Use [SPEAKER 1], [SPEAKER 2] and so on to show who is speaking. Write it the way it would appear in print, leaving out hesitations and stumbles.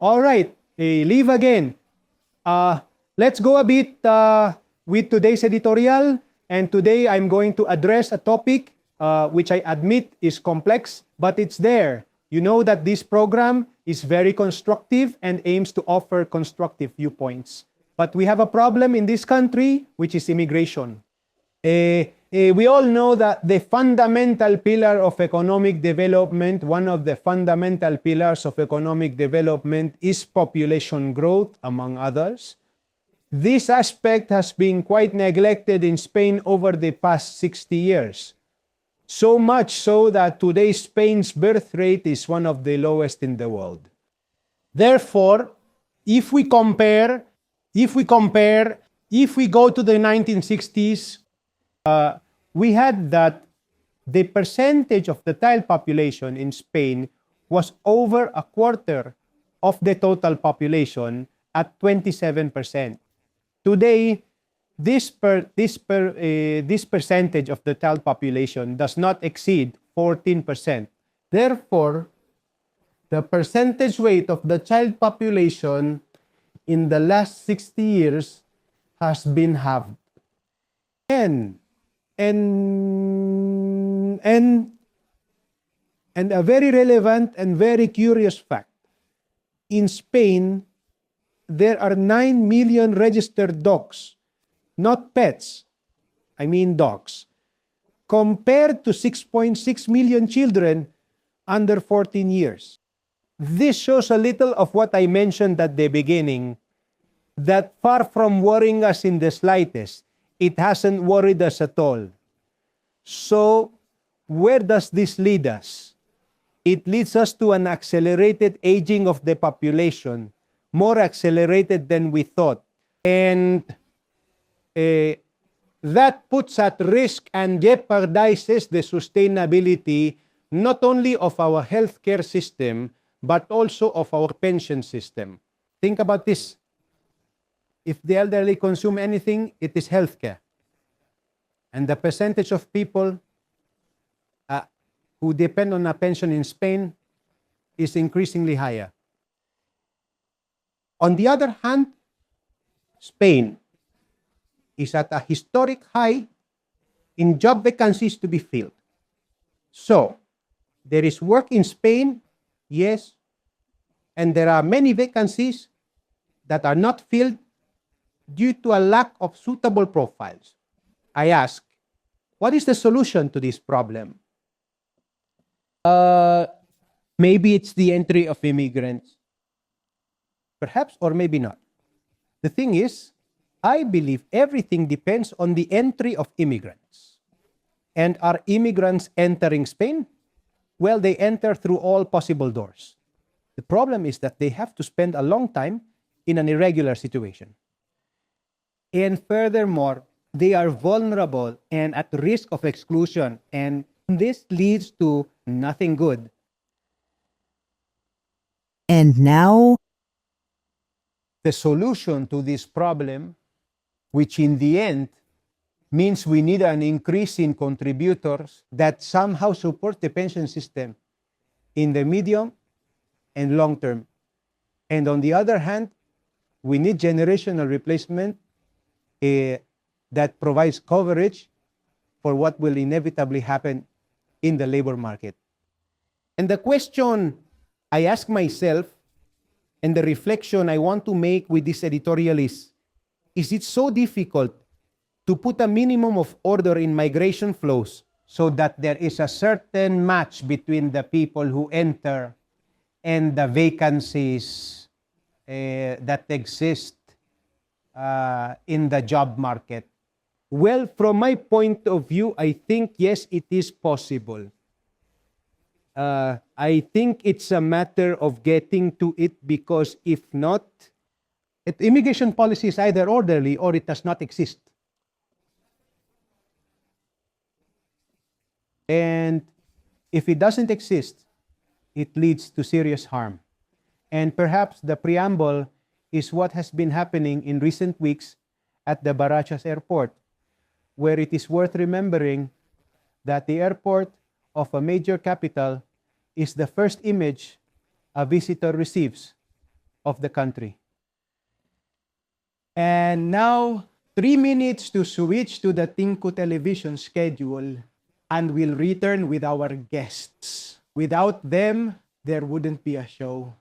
[SPEAKER 1] All right, leave again. Let's go a bit with today's editorial. And today I'm going to address a topic which I admit is complex, but it's there. You know that this program is very constructive and aims to offer constructive viewpoints. But we have a problem in this country, which is immigration. We all know that the fundamental pillar of economic development, one of the fundamental pillars of economic development is population growth, among others. This aspect has been quite neglected in Spain over the past 60 years. So much so that today Spain's birth rate is one of the lowest in the world. Therefore, if we go to the 1960s, we had that the percentage of the child population in Spain was over a quarter of the total population at 27%. Today, this percentage of the child population does not exceed 14%. Therefore, the percentage weight of the child population in the last 60 years has been halved. And a very relevant and very curious fact, in Spain, there are 9 million registered dogs, not pets, I mean dogs, compared to 6.6 million children under 14 years. This shows a little of what I mentioned at the beginning, that far from worrying us in the slightest, it hasn't worried us at all. So, where does this lead us? It leads us to an accelerated aging of the population, more accelerated than we thought. And that puts at risk and jeopardizes the sustainability not only of our healthcare system, but also of our pension system. Think about this. If the elderly consume anything, it is healthcare. And the percentage of people who depend on a pension in Spain is increasingly higher. On the other hand, Spain is at a historic high in job vacancies to be filled. So, there is work in Spain, yes, and there are many vacancies that are not filled due to a lack of suitable profiles. I ask, what is the solution to this problem? Maybe it's the entry of immigrants. Perhaps, or maybe not. The thing is, I believe everything depends on the entry of immigrants. And are immigrants entering Spain? Well, they enter through all possible doors. The problem is that they have to spend a long time in an irregular situation. And furthermore, they are vulnerable and at risk of exclusion. And this leads to nothing good.
[SPEAKER 2] And now,
[SPEAKER 1] the solution to this problem, which in the end means we need an increase in contributors that somehow support the pension system in the medium and long term. And on the other hand, we need generational replacement that provides coverage for what will inevitably happen in the labor market. And the question I ask myself, and the reflection I want to make with this editorial is it so difficult to put a minimum of order in migration flows so that there is a certain match between the people who enter and the vacancies that exist in the job market? Well, from my point of view, I think, yes, it is possible. I think it's a matter of getting to it, because if not, immigration policy is either orderly or it does not exist. And if it doesn't exist, it leads to serious harm. And perhaps the preamble is what has been happening in recent weeks at the Barajas airport, where it is worth remembering that the airport of a major capital is the first image a visitor receives of the country.
[SPEAKER 3] And now, 3 minutes to switch to the Tinku television schedule, and we'll return with our guests. Without them, there wouldn't be a show.